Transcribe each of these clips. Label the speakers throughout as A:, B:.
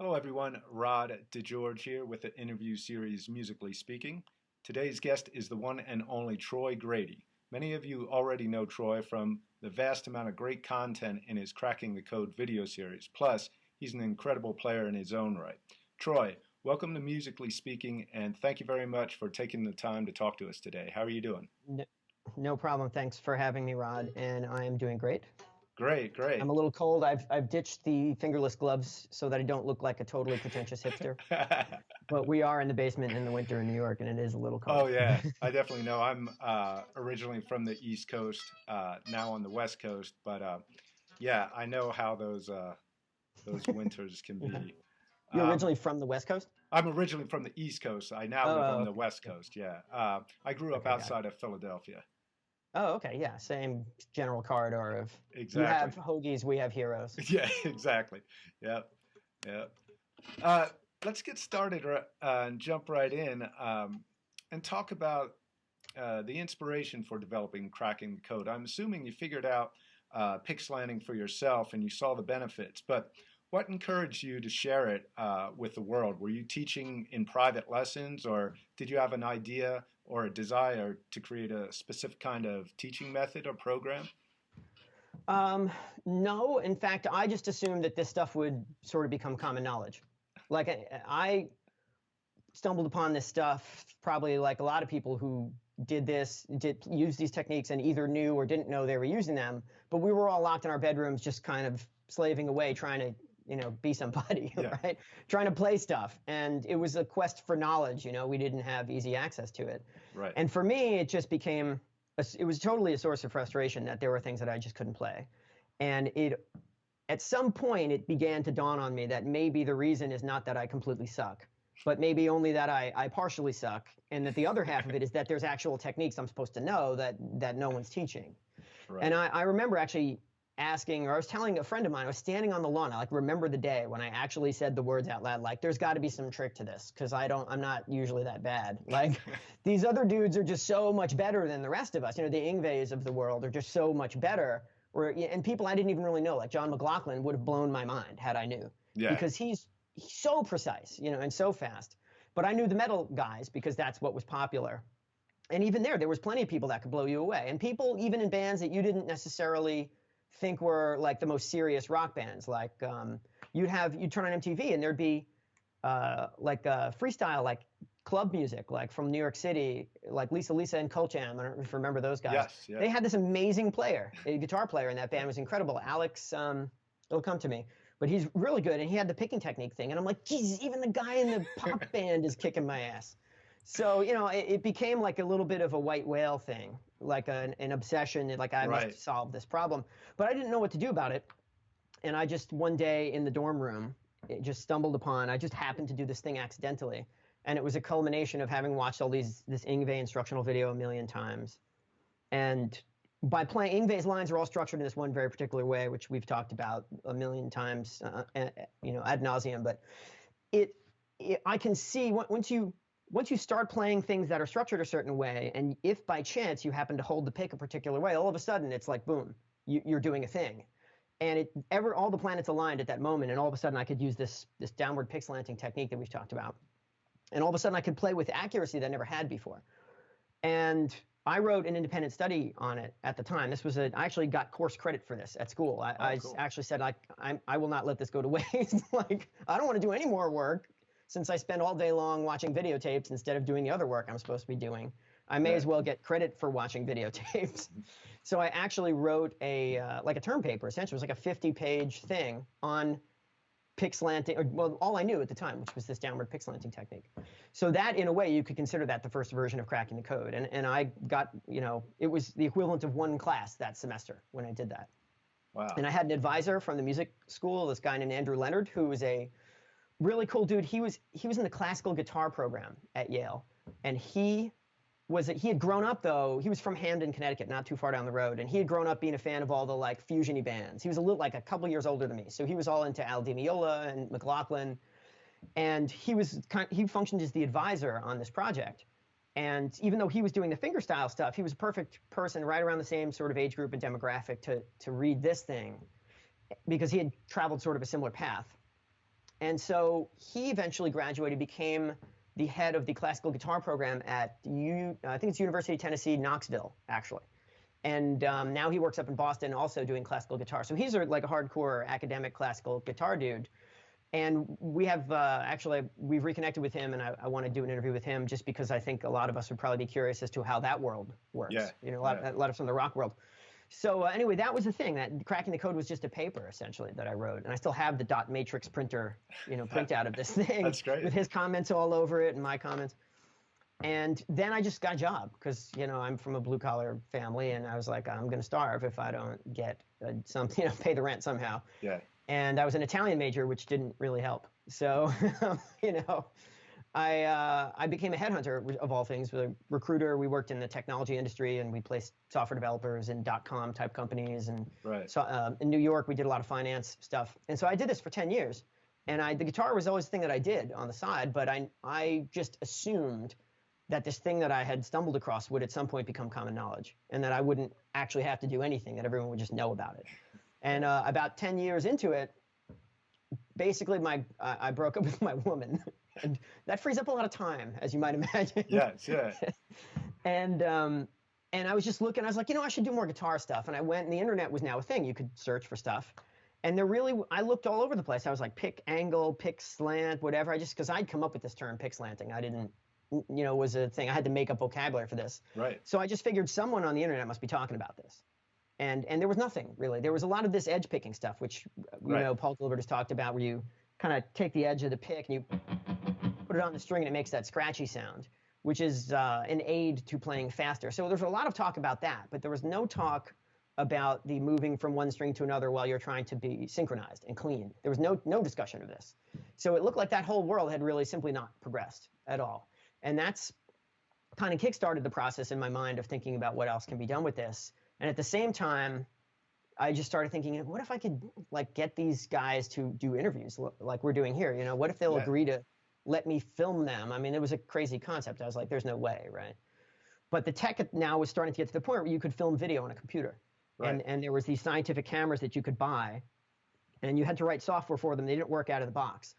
A: Hello everyone, Rod DeGeorge here with the interview series Musically Speaking. Today's guest is the one and only Troy Grady. Many of you already know Troy from the vast amount of great content in his Cracking the Code video series. Plus, he's an incredible player in his own right. Troy, welcome to Musically Speaking, and thank you very much for taking the time to talk to us today. How are you doing?
B: No problem. Thanks for having me, Rod, and I am doing great.
A: Great, great.
B: I'm a little cold. I've ditched the fingerless gloves so that I don't look like a totally pretentious hipster. But we are in the basement in the winter in New York, and it is a little cold.
A: Oh yeah, I definitely know. I'm originally from the East Coast, now on the West Coast, but yeah, I know how those winters can be.
B: You're originally from the West Coast?
A: I'm originally from the East Coast. I now live on the West Coast. Yeah, I grew up outside of Philadelphia.
B: Oh, okay, yeah, same general corridor of
A: Exactly.
B: You have hoagies, we have heroes.
A: Yeah, exactly. Yep, yep. Let's get started and jump right in and talk about the inspiration for developing Cracking the Code. I'm assuming you figured out pick slanting for yourself and you saw the benefits, but what encouraged you to share it with the world? Were you teaching in private lessons, or did you have an idea or a desire to create a specific kind of teaching method or program?
B: No, in fact, I just assumed that this stuff would sort of become common knowledge. Like I stumbled upon this stuff probably like a lot of people who did use these techniques and either knew or didn't know they were using them, but we were all locked in our bedrooms just kind of slaving away trying to be somebody,
A: Yeah.
B: right? Trying to play stuff. And it was a quest for knowledge, we didn't have easy access to it.
A: Right.
B: And for me, it just became, it was totally a source of frustration that there were things that I just couldn't play. And at some point, it began to dawn on me that maybe the reason is not that I completely suck, but maybe only that I partially suck. And that the other half of it is that there's actual techniques I'm supposed to know that no one's teaching. Right. And I remember actually asking, or I was telling a friend of mine, I was standing on the lawn. I remember the day when I actually said the words out loud, like, there's got to be some trick to this, because I'm not usually that bad. Like, these other dudes are just so much better than the rest of us. The Yngwies of the world are just so much better. And people I didn't even really know, like John McLaughlin, would have blown my mind had I knew. Yeah. Because he's so precise, and so fast. But I knew the metal guys because that's what was popular. And even there was plenty of people that could blow you away. And people, even in bands that you didn't necessarily think were like the most serious rock bands, like you'd turn on MTV and there'd be freestyle, like club music, like from New York City, like Lisa and Colcham. I don't know if you remember those guys.
A: Yes, yeah.
B: They had this amazing player, a guitar player in that band was incredible. Alex, it'll come to me, but he's really good, and he had the picking technique thing, and I'm like, Jesus, even the guy in the pop band is kicking my ass. So, it became like a little bit of a white whale thing, like an obsession, like I must solve this problem. But I didn't know what to do about it. And I just, one day in the dorm room, I just happened to do this thing accidentally. And it was a culmination of having watched this Yngwie instructional video a million times. And by playing, Yngwie's lines are all structured in this one very particular way, which we've talked about a million times, ad nauseum. But I can see once you start playing things that are structured a certain way, and if by chance you happen to hold the pick a particular way, all of a sudden it's like, boom, you're doing a thing. And all the planets aligned at that moment, and all of a sudden I could use this downward pick slanting technique that we've talked about. And all of a sudden I could play with accuracy that I never had before. And I wrote an independent study on it at the time. I actually got course credit for this at school. I cool. Actually said, I will not let this go to waste. Like, I don't want to do any more work. Since I spend all day long watching videotapes instead of doing the other work I'm supposed to be doing, I may as well get credit for watching videotapes. So I actually wrote a term paper, essentially. It was like a 50-page thing on pick slanting, all I knew at the time, which was this downward pick slanting technique. So that, in a way, you could consider that the first version of Cracking the Code. And I got, it was the equivalent of one class that semester when I did that. Wow. And I had an advisor from the music school, this guy named Andrew Leonard, who was a really cool dude. He was in the classical guitar program at Yale, and he had grown up, though. He was from Hamden, Connecticut, not too far down the road, and he had grown up being a fan of all the like fusion-y bands. He was a couple years older than me, so he was all into Al Di Meola and McLaughlin, and he functioned as the advisor on this project. And even though he was doing the fingerstyle stuff, he was a perfect person, right around the same sort of age group and demographic to read this thing, because he had traveled sort of a similar path. And so he eventually graduated, became the head of the classical guitar program at I think it's University of Tennessee, Knoxville, actually. And now he works up in Boston also doing classical guitar. So he's like a hardcore academic classical guitar dude. And we have we've reconnected with him, and I want to do an interview with him just because I think a lot of us would probably be curious as to how that world works.
A: Yeah.
B: You know, a lot of some of the rock world. So anyway, that was the thing, that cracking the code was just a paper essentially that I wrote, and I still have the dot matrix printer, printout of this thing.
A: That's great.
B: With his comments all over it and my comments. And then I just got a job because I'm from a blue collar family, and I was like, I'm going to starve if I don't get something, pay the rent somehow.
A: Yeah.
B: And I was an Italian major, which didn't really help. So, I became a headhunter of all things, with a recruiter. We worked in the technology industry, and we placed software developers in .com type companies. And
A: right.
B: So in New York, we did a lot of finance stuff. And so I did this for 10 years. And the guitar was always the thing that I did on the side, but I just assumed that this thing that I had stumbled across would at some point become common knowledge, and that I wouldn't actually have to do anything, that everyone would just know about it. And about 10 years into it, basically I broke up with my woman, and that frees up a lot of time, as you might imagine.
A: Yes, yeah.
B: And I was just looking, I was like, I should do more guitar stuff. And I went, and the internet was now a thing. You could search for stuff. And I looked all over the place. I was like, pick angle, pick slant, whatever. Because I'd come up with this term, pick slanting. I didn't, was a thing. I had to make up vocabulary for this.
A: Right.
B: So I just figured someone on the internet must be talking about this. And there was nothing really. There was a lot of this edge picking stuff, which Paul Gilbert has talked about, where you kind of take the edge of the pick and you put it on the string, and it makes that scratchy sound, which is an aid to playing faster. So there's a lot of talk about that, but there was no talk about the moving from one string to another while you're trying to be synchronized and clean. There was no discussion of this. So it looked like that whole world had really simply not progressed at all. And that's kind of kickstarted the process in my mind of thinking about what else can be done with this. And at the same time, I just started thinking, what if I could get these guys to do interviews like we're doing here? What if they'll agree to let me film them? I mean, it was a crazy concept. I was like, there's no way, right? But the tech now was starting to get to the point where you could film video on a computer. Right. And there was these scientific cameras that you could buy, and you had to write software for them. They didn't work out of the box.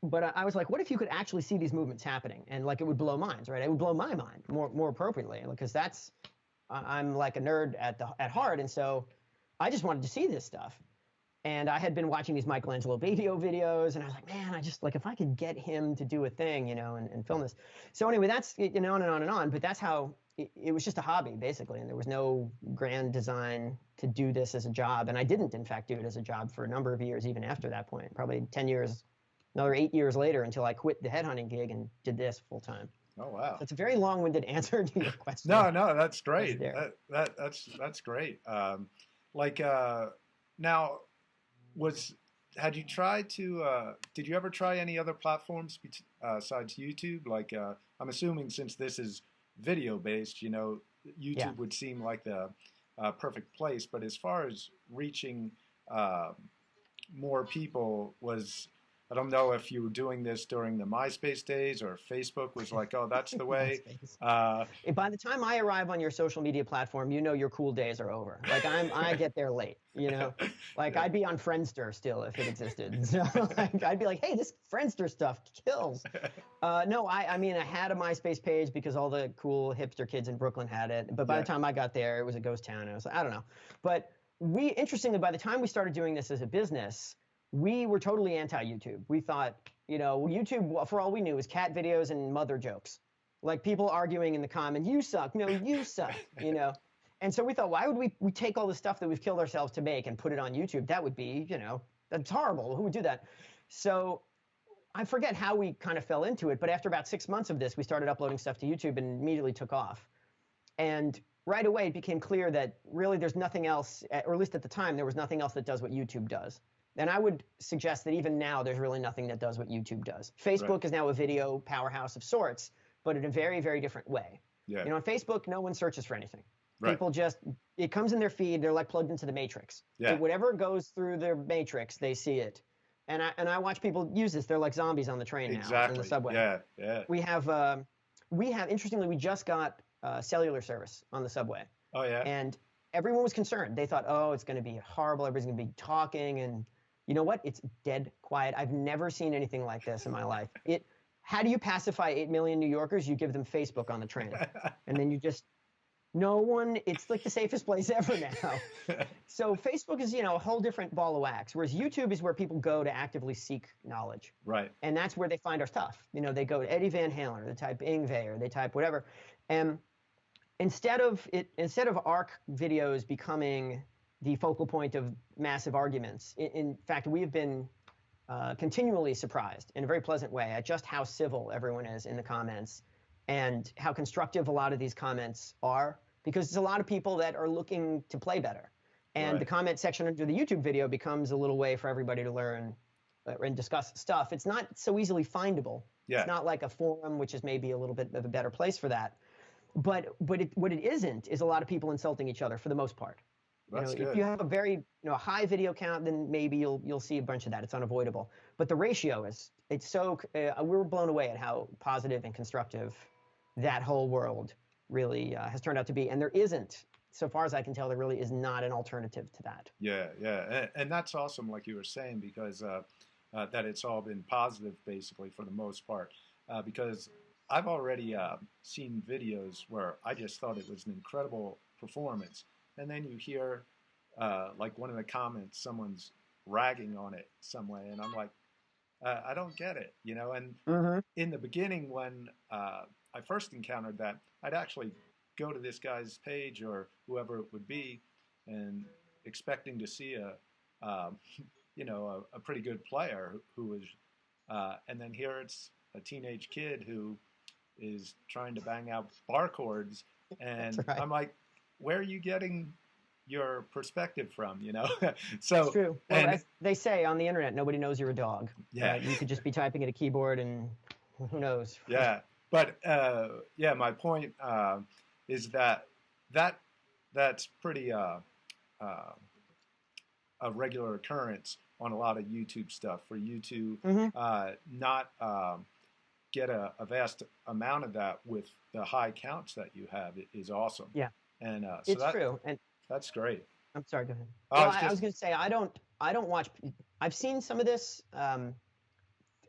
B: But I was like, what if you could actually see these movements happening? And it would blow minds, right? It would blow my mind more appropriately, because I'm like a nerd at heart. And so I just wanted to see this stuff. And I had been watching these Michelangelo videos, and I was like, man, I just if I could get him to do a thing, and film this. So anyway, that's, on and on and on, but that's how it was, just a hobby basically. And there was no grand design to do this as a job. And I didn't, in fact, do it as a job for a number of years, even after that point, probably 10 years, another 8 years later, until I quit the headhunting gig and did this full time.
A: Oh, wow.
B: That's a very long-winded answer to your question.
A: No, that's great. That's great. Now, had you tried to, did you ever try any other platforms besides YouTube? I'm assuming since this is video based, YouTube would seem like the perfect place. But as far as reaching more people, I don't know if you were doing this during the MySpace days, or Facebook was like, oh, that's the way.
B: By the time I arrive on your social media platform, your cool days are over. I get there late, I'd be on Friendster still if it existed. So I'd be like, hey, this Friendster stuff kills. No, I mean, I had a MySpace page because all the cool hipster kids in Brooklyn had it. But by the time I got there, it was a ghost town. And I was like, I don't know. But interestingly, by the time we started doing this as a business, we were totally anti-YouTube. We thought, YouTube, for all we knew, was cat videos and mother jokes. Like people arguing in the comments, you suck, no, you suck, And so we thought, why would we take all the stuff that we've killed ourselves to make and put it on YouTube? That would be, that's horrible. Who would do that? So I forget how we kind of fell into it, but after about 6 months of this, we started uploading stuff to YouTube and immediately took off. And right away, it became clear that really there's nothing else, or at least at the time, there was nothing else that does what YouTube does. And I would suggest that even now, there's really nothing that does what YouTube does. Facebook is now a video powerhouse of sorts, but in a very, very different way.
A: Yeah.
B: On Facebook, no one searches for anything.
A: Right.
B: People it comes in their feed. They're plugged into the matrix.
A: Yeah.
B: Whatever goes through their matrix, they see it. And I watch people use this. They're like zombies on the train now, in the subway.
A: Yeah.
B: We have, interestingly, we just got cellular service on the subway.
A: Oh, yeah.
B: And everyone was concerned. They thought, oh, it's going to be horrible. Everybody's going to be talking and, You know what? It's dead quiet. I've never seen anything like this in my life. How do you pacify 8 million New Yorkers? You give them Facebook on the train. And then you just, no one, it's like the safest place ever now. So Facebook is, a whole different ball of wax, whereas YouTube is where people go to actively seek knowledge.
A: Right.
B: And that's where they find our stuff. They go to Eddie Van Halen, or they type Yngwie, or they type whatever. And instead of ARC videos becoming the focal point of massive arguments, in fact, we have been continually surprised in a very pleasant way at just how civil everyone is in the comments and how constructive a lot of these comments are, because there's a lot of people that are looking to play better. And the comment section under the YouTube video becomes a little way for everybody to learn and discuss stuff. It's not so easily findable.
A: Yeah.
B: It's not like a forum, which is maybe a little bit of a better place for that. But what it isn't is a lot of people insulting each other for the most part.
A: That's good.
B: If you have a very high video count, then maybe you'll see a bunch of that. It's unavoidable. But the ratio it's so we're blown away at how positive and constructive that whole world really has turned out to be. And there isn't, so far as I can tell, there really is not an alternative to that.
A: Yeah. And that's awesome, like you were saying, because that it's all been positive basically for the most part. Because I've already seen videos where I just thought it was an incredible performance. And then you hear, like one of the comments, someone's ragging on it some way, and I'm like, I don't get it, And in the beginning, when I first encountered that, I'd actually go to this guy's page or whoever it would be, and expecting to see a pretty good player who was, and then here it's a teenage kid who is trying to bang out bar chords, and
B: Right.
A: I'm like, where are you getting your perspective from, So
B: it's true. Well, as they say on the internet, nobody knows you're a dog.
A: Yeah.
B: You could just be typing at a keyboard and who knows.
A: Yeah. But my point is that's pretty a regular occurrence on a lot of YouTube stuff for you to not get a vast amount of that with the high counts that you have is awesome.
B: Yeah.
A: And so
B: it's true. And
A: that's great.
B: I'm sorry, go ahead.
A: I
B: was going to say, I don't watch, I've seen some of this, a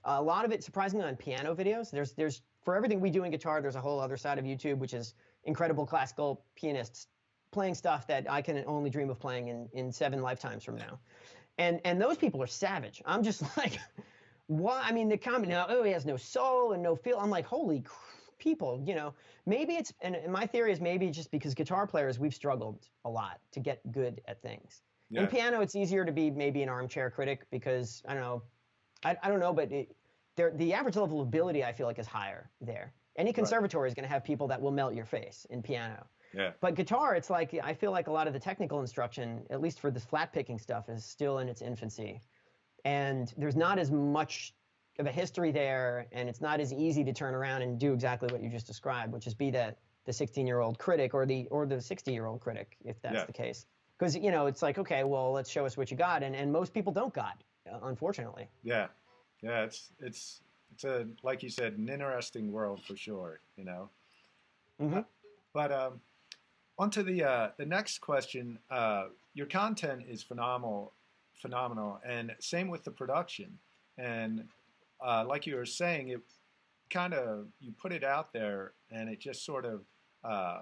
B: lot of it surprisingly on piano videos. There's for everything we do in guitar, there's a whole other side of YouTube, which is incredible classical pianists playing stuff that I can only dream of playing in 7 lifetimes from now. And those people are savage. I'm just like, what? I mean, the comment now, oh, he has no soul and no feel. I'm like, holy people, maybe it's, and my theory is maybe just because guitar players, we've struggled a lot to get good at things. Yeah. In piano, it's easier to be maybe an armchair critic because, I don't know, but the average level of ability, I feel like, is higher there. Any conservatory is going to have people that will melt your face in piano.
A: Yeah.
B: But guitar, it's like, I feel like a lot of the technical instruction, at least for this flat picking stuff, is still in its infancy. And there's not as much of a history there, and it's not as easy to turn around and do exactly what you just described, which is be the 16-year-old critic or the 60-year-old critic, if that's the case. Because, it's like, okay, well, let's show us what you got. And most people don't got, unfortunately.
A: Yeah. Yeah, it's a, like you said, an interesting world for sure, But onto the next question. Your content is phenomenal, and same with the production. And like you were saying, it kind of, you put it out there, and it just sort of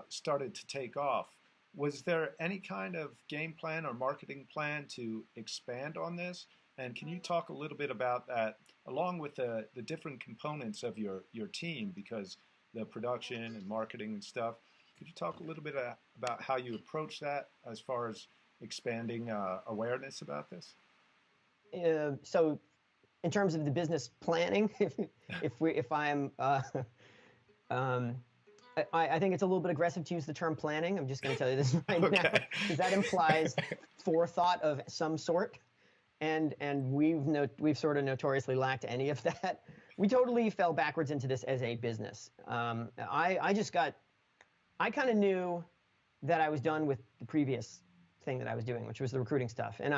A: started to take off. Was there any kind of game plan or marketing plan to expand on this? And can you talk a little bit about that, along with the different components of your team, because the production and marketing and stuff? Could you talk a little bit about how you approach that as far as expanding awareness about this?
B: So, in terms of the business planning, if I'm, I think it's a little bit aggressive to use the term planning. I'm just going to tell you this right now, because that implies forethought of some sort. And we've sort of notoriously lacked any of that. We totally fell backwards into this as a business. I kind of knew that I was done with the previous thing that I was doing, which was the recruiting stuff. And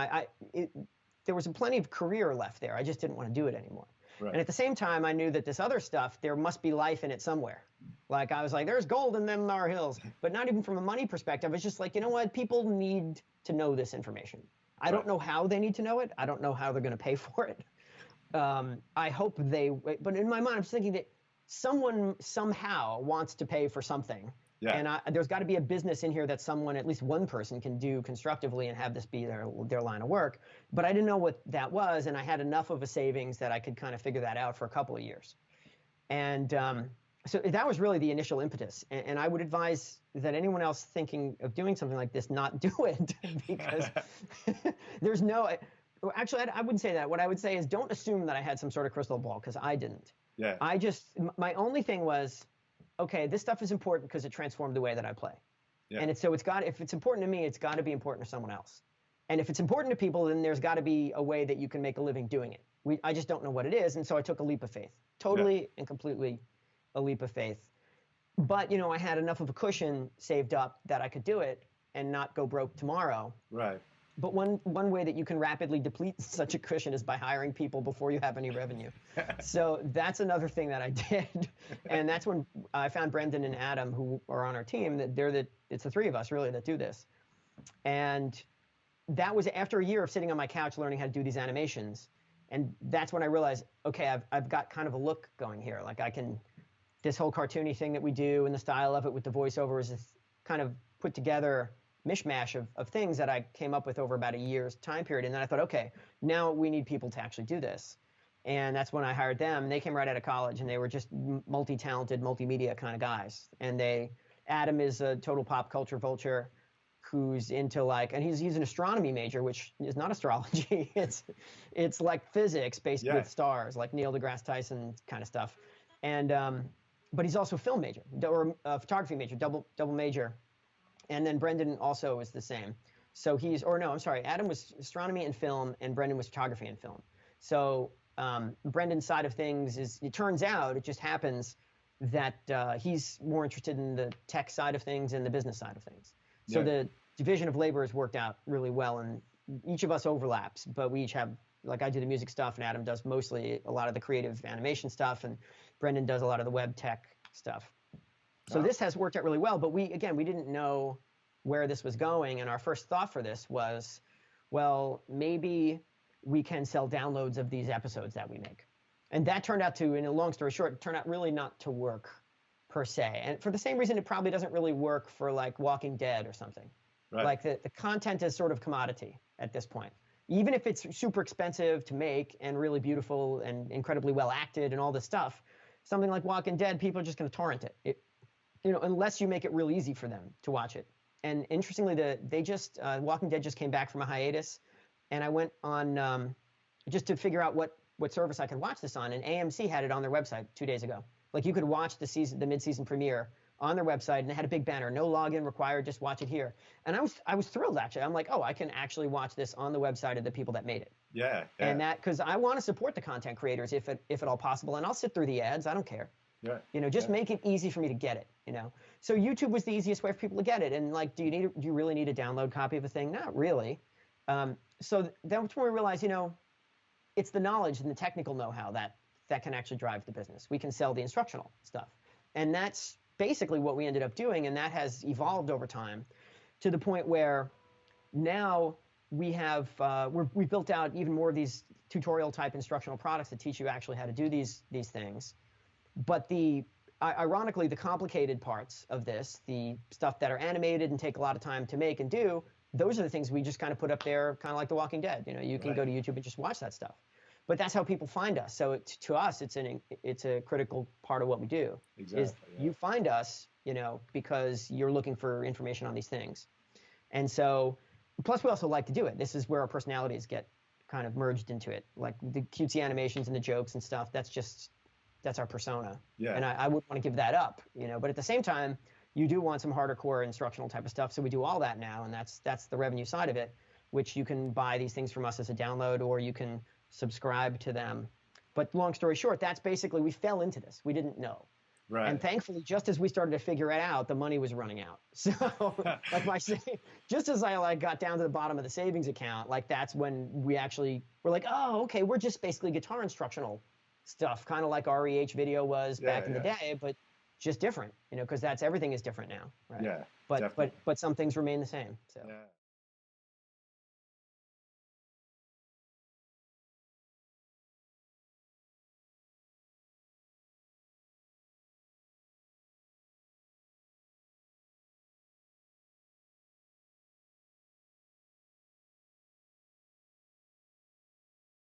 B: there was plenty of career left there. I just didn't want to do it anymore. Right. And at the same time, I knew that this other stuff, there must be life in it somewhere. Like, I was like, there's gold in them Nar Hills. But not even from a money perspective. It's just like, you know what? People need to know this information. I don't know how they need to know it. I don't know how they're going to pay for it. I hope but in my mind, I'm thinking that someone somehow wants to pay for something.
A: Yeah.
B: And there's got to be a business in here that someone, at least one person, can do constructively and have this be their line of work. But I didn't know what that was, and I had enough of a savings that I could kind of figure that out for a couple of years. And so that was really the initial impetus. And I would advise that anyone else thinking of doing something like this not do it, because there's no. Actually, I wouldn't say that. What I would say is don't assume that I had some sort of crystal ball, because I didn't.
A: Yeah.
B: My only thing was, okay, this stuff is important because it transformed the way that I play.
A: Yeah.
B: And if it's important to me, it's got to be important to someone else. And if it's important to people, then there's got to be a way that you can make a living doing it. I just don't know what it is. And so I took a leap of faith, totally and completely a leap of faith. But, I had enough of a cushion saved up that I could do it and not go broke tomorrow.
A: Right.
B: But one way that you can rapidly deplete such a cushion is by hiring people before you have any revenue. So that's another thing that I did. And that's when I found Brendan and Adam, who are on our team, that it's the three of us really that do this. And that was after a year of sitting on my couch learning how to do these animations. And that's when I realized, okay, I've got kind of a look going here. Like this whole cartoony thing that we do and the style of it with the voiceover is this kind of put together mishmash of things that I came up with over about a year's time period. And then I thought, okay, now we need people to actually do this. And that's when I hired them. They came right out of college, and they were just multi-talented, multimedia kind of guys. And Adam is a total pop culture vulture who's into and he's an astronomy major, which is not astrology. It's like physics based with stars, like Neil deGrasse Tyson kind of stuff. And but he's also a film major or a photography major, double major. And then Brendan also is the same. So Adam was astronomy and film, and Brendan was photography and film. So Brendan's side of things it just happens that he's more interested in the tech side of things and the business side of things. So the division of labor has worked out really well, and each of us overlaps, but we each have, I do the music stuff, and Adam does mostly a lot of the creative animation stuff, and Brendan does a lot of the web tech stuff. So this has worked out really well, but we didn't know where this was going, and our first thought for this was, well, maybe we can sell downloads of these episodes that we make. And that turned out to, in a long story short, turned out really not to work per se. And for the same reason it probably doesn't really work for Walking Dead or something. Right. The content is sort of commodity at this point. Even if it's super expensive to make and really beautiful and incredibly well acted and all this stuff, something like Walking Dead, people are just going to torrent it. Unless you make it real easy for them to watch it. And interestingly, Walking Dead just came back from a hiatus, and I went on just to figure out what service I could watch this on, and AMC had it on their website 2 days ago. You could watch the mid-season premiere on their website, and they had a big banner, no login required, just watch it here. And I was thrilled, actually. I'm like, oh, I can actually watch this on the website of the people that made it.
A: Yeah.
B: And because I want to support the content creators if at all possible, and I'll sit through the ads. I don't care. Yeah. Just make it easy for me to get it. So YouTube was the easiest way for people to get it. And do you really need a download copy of a thing? Not really. So that's when we realized, it's the knowledge and the technical know-how that can actually drive the business. We can sell the instructional stuff, and that's basically what we ended up doing. And that has evolved over time to the point where now we have we've built out even more of these tutorial type instructional products that teach you actually how to do these things. But ironically, the complicated parts of this, the stuff that are animated and take a lot of time to make and do, those are the things we just kind of put up there, kind of like The Walking Dead. You can go to YouTube and just watch that stuff. But that's how people find us. So to us, it's a critical part of what we do. Exactly. You find us, because you're looking for information on these things. And so, plus we also like to do it. This is where our personalities get kind of merged into it. Like the cutesy animations and the jokes and stuff, that's our persona. Yeah. And I wouldn't want to give that up, but at the same time, you do want some harder core instructional type of stuff. So we do all that now, and that's the revenue side of it, which you can buy these things from us as a download, or you can subscribe to them. But long story short, that's basically, we fell into this. We didn't know. Right. And thankfully, just as we started to figure it out, the money was running out. So just as I got down to the bottom of the savings account, that's when we actually were like, oh, okay, we're just basically guitar instructional stuff, kind of like REH video was back in the day, but just different, because everything is different now, right? Yeah, but some things remain the same. So. Yeah.